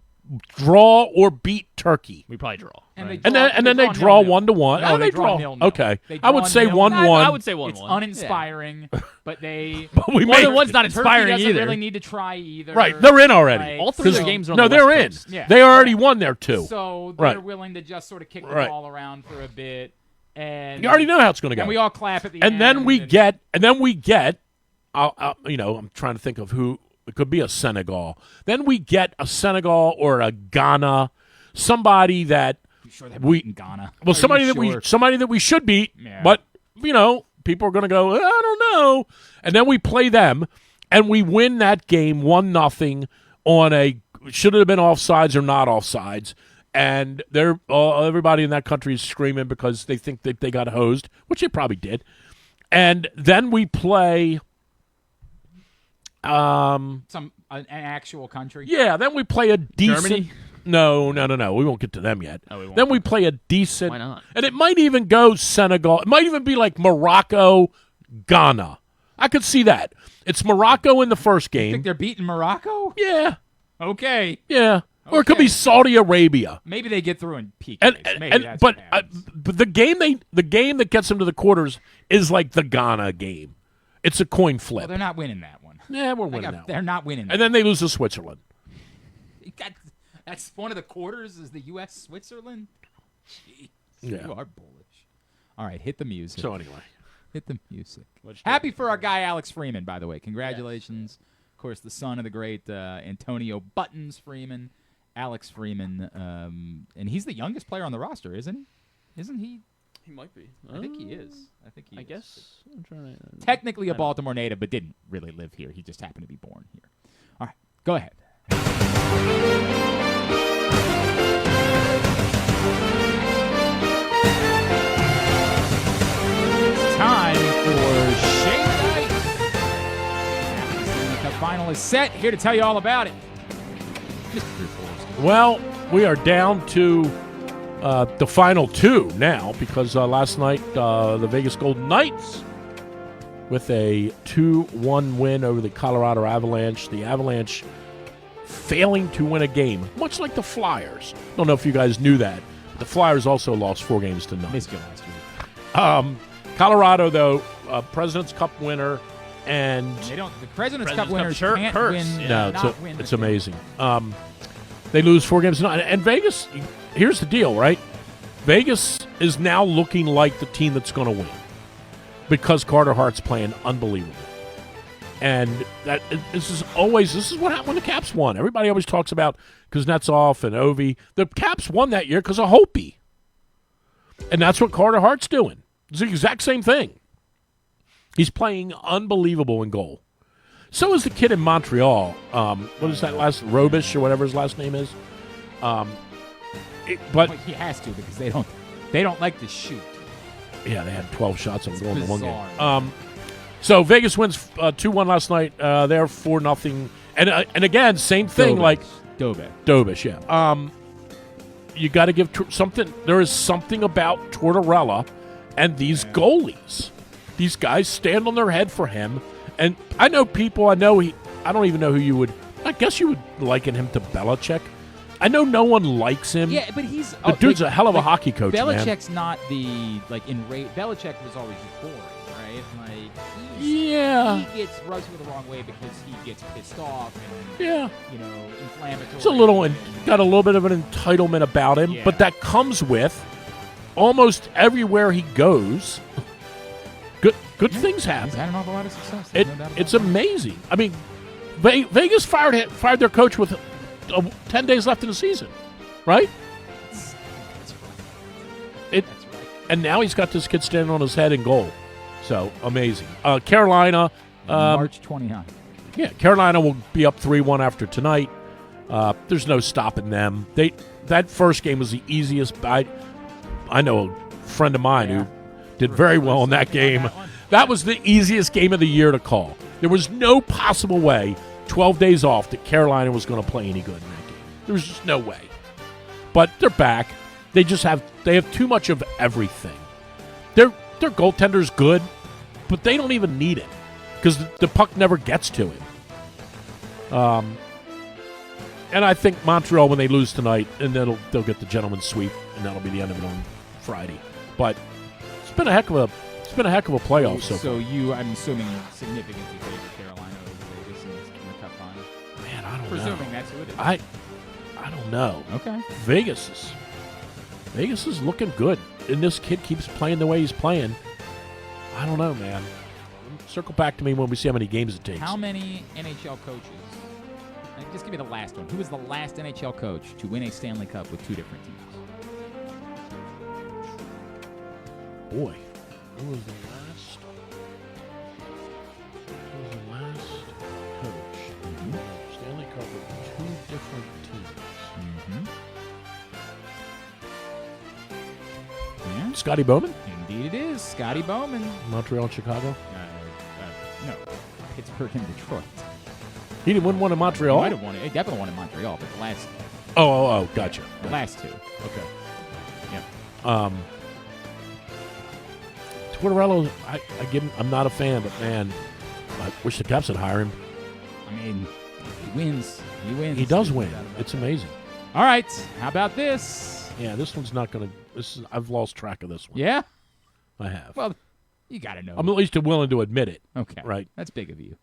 draw or beat Turkey. We probably draw. And, right? they And then they draw 1-1. No, Oh, they they draw. draw 0-0. Okay, They I would draw say 0-0. 1-1. I would say 1-1. It's uninspiring, but they. we One made and one's not Turkey inspiring doesn't either. really need to try either. right. They're in already. Like, All three of their so- games are on No, the they're West in. Coast. Yeah. They already won their two. So they're Right. willing to just sort of kick the Right. ball around for a bit, and You already know how it's going to go. And we all clap at the end. and then we get. I'm trying to think of who. It could be a Senegal. Then we get a Senegal or a Ghana, somebody that You sure they're we- beating Ghana. well, Are somebody you that sure? somebody that we should beat. Yeah. But people are going to go. I don't know. And then we play them, and we win that game 1-0 on a should it have been offsides or not offsides. And they're everybody in that country is screaming because they think that they got hosed, which they probably did. And then we play. an actual country. Yeah, then we play a decent. Germany? No. We won't get to them yet. Oh, we won't. Then we play a decent. Why not? And it might even go Senegal. It might even be like Morocco, Ghana. I could see that. It's Morocco in the first You think game. they're beating Morocco? Yeah, Okay. yeah. Or it could be Okay. Saudi Arabia. Maybe they get through in peak. And, Maybe and that's but what happens. but the game that gets them to the quarters is like the Ghana game. It's a coin well, flip. they're not winning that one. Yeah, we're winning now. They're not winning. And then they lose to Switzerland. That's one of the quarters. Is the U.S. Switzerland? Jeez, Yeah. you are bullish. All right, hit the music. So anyway, Hit the music. Let's do Happy for our guy Alex Freeman, by the way. Congratulations. Of course, the son of the great Antonio Buttons Freeman, Alex Freeman, and he's the youngest player on the roster, isn't he? Isn't he? He might be. I think he is. I think he I is. guess. I'm trying to. Technically a Baltimore native, but didn't really live here. He just happened to be born here. All right, go ahead. It's time for Shade Night. The final is set. Here to tell you all about it. Mr. Drew Forrester. well, we are down to the final two now because last night the Vegas Golden Knights with a 2-1 win over the Colorado Avalanche. The Avalanche failing to win a game, much like the Flyers. Don't know if you guys knew that. The Flyers also lost 4 games to none. Missed you last week. Colorado, though, President's Cup winner, and They don't. The President's President's Cup winners Cup can't curse. win. Yeah. not win it's the game. amazing. They lose 4 games to none. And Vegas, here's the deal, right? Vegas is now looking like the team that's going to win because Carter Hart's playing unbelievable. And this is what happened when the Caps won. Everybody always talks about Kuznetsov and Ovi. The Caps won that year because of Hopi. And that's what Carter Hart's doing. It's the exact same thing. He's playing unbelievable in goal. So is the kid in Montreal. What is that last Robish or whatever his last name is? But Well, he has to because they don't like to shoot. yeah, they had 12 shots on goal in the one bizarre. game. So Vegas wins 2-1 last night. They're 4-0. And again, same thing Dobes. like Dobes. Dobish, yeah. You got to give something. There is something about Tortorella and these goalies. These guys stand on their head for him. And I know people. I don't even know who you would. I guess you would liken him to Belichick. I know no one likes him. Yeah, but he's The dude's a hell of a hockey coach, man. Belichick's not the Belichick was always just boring, right? Like Yeah. he gets rubs me the wrong way because he gets pissed off and Yeah. inflammatory. It's a little got a little bit of an entitlement about him, Yeah. but that comes with almost everywhere he goes. Good things He's happen. had an awful lot of success. There's no doubt about It's that. amazing. I mean, Vegas fired their coach with 10 days left in the season, right? That's right. It That's right. and now he's got this kid standing on his head in goal. So amazing. Carolina, March 29th. Yeah, Carolina will be up 3-1 after tonight. There's no stopping them. That first game was the easiest. I know a friend of mine who did very well in that game. That was the easiest game of the year to call. There was no possible way, 12 days off, that Carolina was going to play any good in that game. There was just no way. But they're back. They have too much of everything. Their goaltender's good, but they don't even need it because the puck never gets to him. And I think Montreal, when they lose tonight, and they'll get the gentleman's sweep, and that'll be the end of it on Friday. But it's been a heck of a playoff so far. So I'm assuming, significantly favor Carolina over Vegas in the Cup final. Man, I don't know. Presuming that's who it is. I don't know. Okay. Vegas is looking good, and this kid keeps playing the way he's playing. I don't know, man. Circle back to me when we see how many games it takes. How many NHL coaches? Just give me the last one. Who was the last NHL coach to win a Stanley Cup with two different teams? Boy, who was the last coach? Stanley Cup with two different teams. Yeah. Scotty Bowman? Indeed it is. Scotty Bowman. Montreal and Chicago? No. Pittsburgh and Detroit. He didn't win one in Montreal? He might have won it. He definitely won in Montreal, but the last... Oh, gotcha. The last two. Okay. Yeah. Tortorella, I'm not a fan, but man, I wish the Caps would hire him. I mean, he wins. He wins. He does win. It's amazing. All right. How about this? Yeah, this one's not going to... I've lost track of this one. Yeah? I have. Well, you got to know. I'm at least willing to admit it. Okay. Right. That's big of you.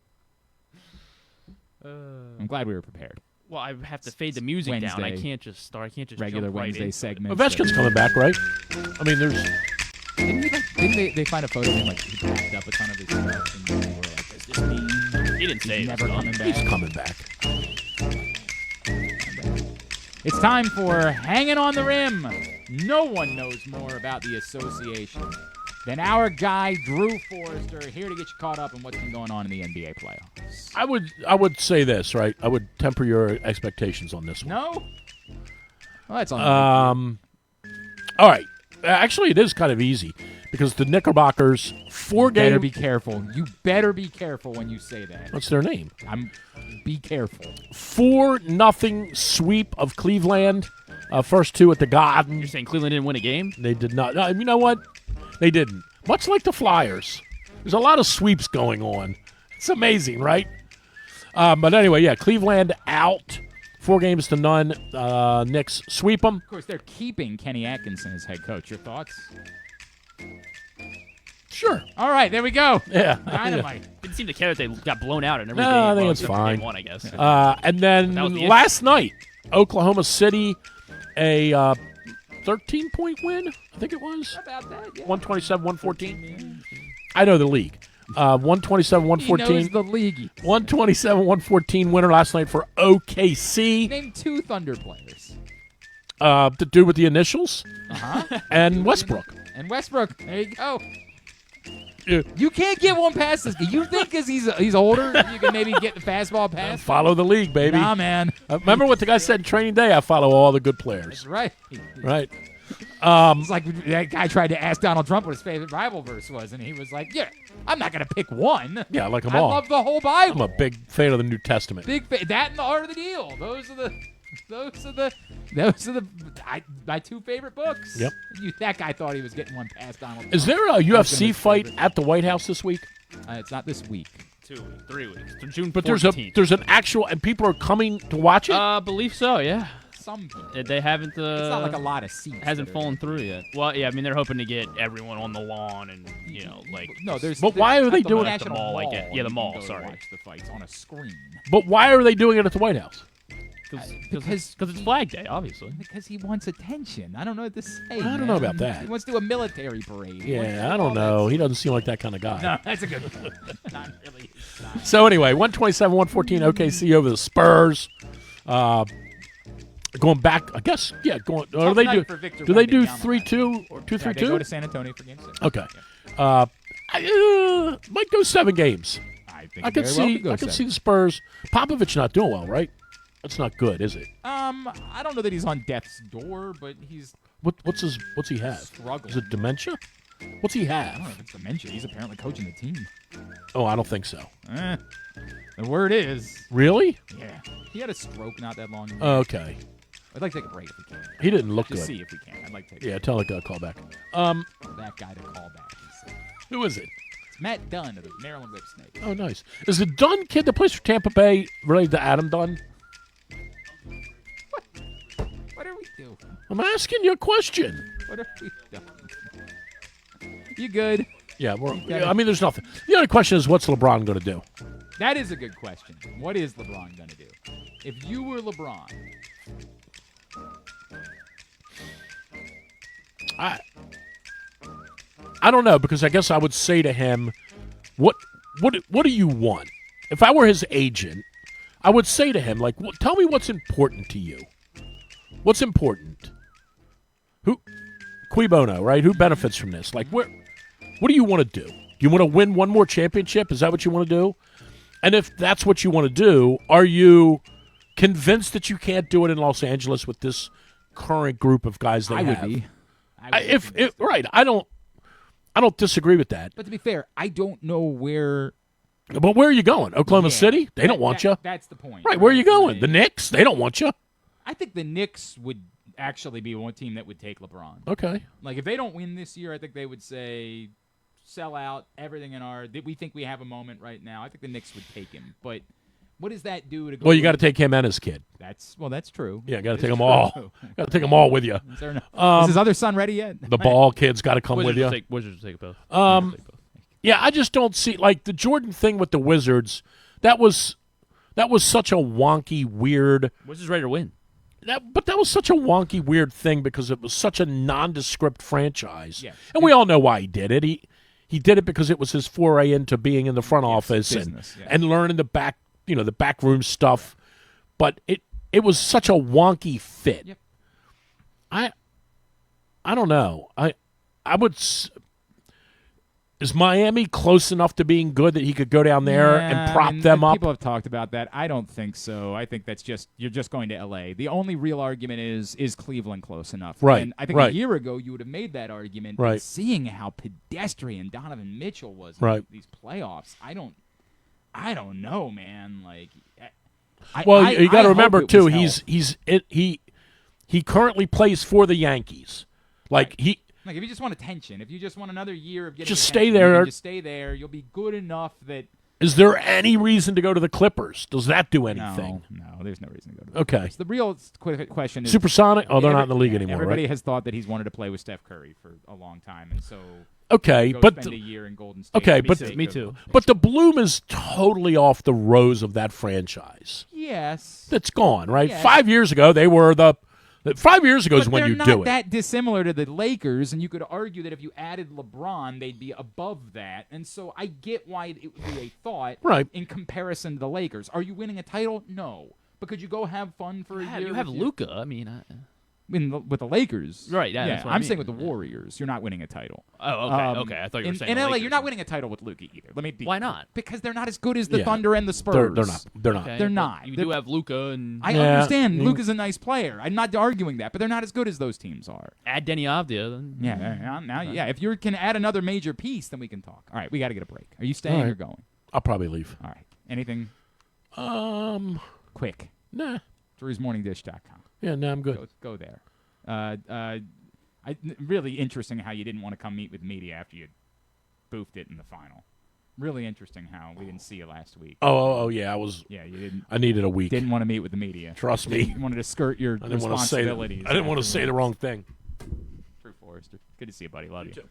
I'm glad we were prepared. Well, I have to fade the music down. I Wednesday. can't just start. I can't just Regular jump right Wednesday in. segment. Ovechkin's coming back, right? I mean, there's... Didn't they find a photo of him, like, he packed up a ton of his stuff, and they were like, does this mean He didn't say he's it was never done. coming back? He's coming back. It's time for Hanging on the Rim. No one knows more about the association than our guy, Drew Forrester, here to get you caught up on what's been going on in the NBA playoffs. I would say this, right? I would temper your expectations on this one. No? Well, that's on All right. Actually, it is kind of easy because the Knickerbockers, Better be careful. You better be careful when you say that. What's their name? Be careful. 4-0 sweep of Cleveland. First two at the Garden. You're saying Cleveland didn't win a game? They did not. You know what? They didn't. Much like the Flyers. There's a lot of sweeps going on. It's amazing, right? But anyway, yeah, Cleveland out. 4-0. Knicks sweep them. Of course, they're keeping Kenny Atkinson as head coach. Your thoughts? Sure. All right, there we go. Yeah. Dynamite. Didn't seem to care that they got blown out in every No, game. I think Well, it's except for fine. Game one, I guess. And then That was the last night, Oklahoma City, a 13-point win, I think it was. About that, yeah. 127-114. I know the league. 127-114. He knows the league. 127-114 winner last night for OKC. Name two Thunder players. The dude with the initials Uh-huh. and Westbrook. And Westbrook. There you go. Yeah. You can't get one past this guy. You think because he's older, you can maybe get the fastball pass? Follow the league, baby. Nah, man. Remember what the guy said in training day? I follow all the good players. That's right. Right. It's like that guy tried to ask Donald Trump what his favorite Bible verse was, and he was like, "Yeah, I'm not going to pick one. Yeah, I like them I all. love the whole Bible. I'm a big fan of the New Testament. That and the Heart of the Deal. Those are my two favorite books. Yep. That guy thought he was getting one past Donald Trump. Is there a That's UFC his fight favorite. at the White House this week? It's not this week. 2 weeks, 3 weeks. It's June 14th. But there's an actual, and people are coming to watch it? Believe so, yeah. Some people. They haven't. It's not like a lot of seats. Hasn't that are- fallen through yet. Well, yeah, I mean they're hoping to get everyone on the lawn and No, there's. But why are they at the doing it? National The mall, I Mall, guess. Yeah, the you can mall, go to sorry. Watch the fights on a screen. But why are they doing it at the White House? because it's Flag Day, obviously. Because he wants attention. I don't know what to say. I don't man. know about that. He wants to do a military parade. He wants to Yeah, do I don't all know. that He doesn't seem like that kind of guy. No, that's a good one. Not really. Not. So anyway, 127-114 OKC over the Spurs. Going back, I guess. Yeah, going. Or Tough they night do? for Victor Do they do Wembanyama. 3-2 or Yeah, they go to 2-3-2? San Antonio for Game 6. Okay. Might go 7 games. I think I could very well see. could go I could see seven. the Spurs. Popovich not doing well, right? That's not good, is it? I don't know that he's on death's door, but he's What's he have? struggling. Is it dementia? What's he I don't know have? if it's dementia. He's apparently coaching the team. Oh, I don't think so. The word is, Really? yeah. He had a stroke not that long ago. Okay. I'd like to take a break if we can. He didn't look Just good. see if we can. I'd like to take Yeah, tell a call back. that guy to call back. Who is it? It's Matt Dunn of the Maryland Whipsnake. Oh, nice. Is the Dunn kid that plays for Tampa Bay related to Adam Dunn? What are we doing? I'm asking you a question. What are we doing? You good? Yeah, I mean, there's nothing. The only question is, what's LeBron going to do? That is a good question. What is LeBron going to do? If you were LeBron, I don't know, because I guess I would say to him, what do you want? If I were his agent, I would say to him, like, tell me what's important to you. What's important? Who? Cui bono, right? Who benefits from this? Like, what do you want to do? Do you want to win one more championship? Is that what you want to do? And if that's what you want to do, are you convinced that you can't do it in Los Angeles with this current group of guys they I have? would be. Right, I don't disagree with that. But to be fair, I don't know where. But where are you going? Oklahoma Yeah, City? They don't want you. That's the point. Right, where are you going? Like, The Knicks? They don't want you. I think the Knicks would actually be one team that would take LeBron. Okay. Like, if they don't win this year, I think they would say, sell out, everything in our. We think we have a moment right now. I think the Knicks would take him. But what does that do to go? Well, you got to take him and his kid. That's true. Yeah, got to That take is them all. true. Got to take them all with you. Is, is his other son ready yet? The ball kid's got to come with you. Wizards will take both. Yeah, I just don't see, like, the Jordan thing with the Wizards. That was such a wonky, weird. Wizards ready to win. But that was such a wonky, weird thing because it was such a nondescript franchise. Yes. And we all know why he did it. He did it because it was his foray into being in the front office business, and learning the backroom stuff. But it was such a wonky fit. Yep. I don't know. I would. Is Miami close enough to being good that he could go down there and prop them up? People have talked about that. I don't think so. I think that's you're just going to L.A. The only real argument is Cleveland close enough? Right, And I think right. a year ago you would have made that argument. Right. But seeing how pedestrian Donovan Mitchell was Right. in these playoffs, I don't know, man. Like, You got to remember hope it too. was He currently plays for the Yankees. Like he. Like, if you just want attention, if you just want another year of getting Just attention, stay there. you can just stay there. You'll be good enough that. Is there any reason to go to the Clippers? Does that do anything? No, there's no reason to go to the Okay. Clippers. The real question is Supersonic? Oh, they're not in the league anymore, Everybody right? has thought that he's wanted to play with Steph Curry for a long time, and so Okay, go but spend a year in Golden State. okay, for the but sake Me of- too. but the bloom is totally off the rose of that franchise. Yes, That's gone, right? Yes. 5 years ago, they were the. 5 years ago is but when they're you not do it. that dissimilar to the Lakers, and you could argue that if you added LeBron, they'd be above that. And so I get why it would be a thought, Right. in comparison to the Lakers. Are you winning a title? No, but could you go have fun for a year? You have with Luca. I mean, with the Lakers, Right, yeah, that's what I I'm mean. saying with the Warriors, you're not winning a title. oh, okay, okay. I thought you were saying in the LA, Lakers. you're not winning a title with Luka either. Let me be. Why not? Because they're not as good as the Yeah. Thunder and the Spurs. They're not. They're not. Okay, They're but not. You They're- do have Luca and I Yeah. understand Mm. Luka's a nice player. I'm not arguing that, but they're not as good as those teams are. add Denny Avdia. Then Yeah. If you can add another major piece, then we can talk. All right, we got to get a break. Are you staying All right. or going? I'll probably leave. All right. Anything quick? Nah. Drew'sMorningDish.com. Yeah, no, I'm good. Go there. Really interesting how you didn't want to come meet with media after you boofed it in the final. Really interesting how we didn't see you last week. Oh, yeah. Yeah, you didn't. I needed a week. Didn't want to meet with the media. Trust me. You wanted to skirt your I didn't want to say. responsibilities. I didn't want to say the afterwards. wrong thing. Drew Forrester. Good to see you, buddy. Love you. too.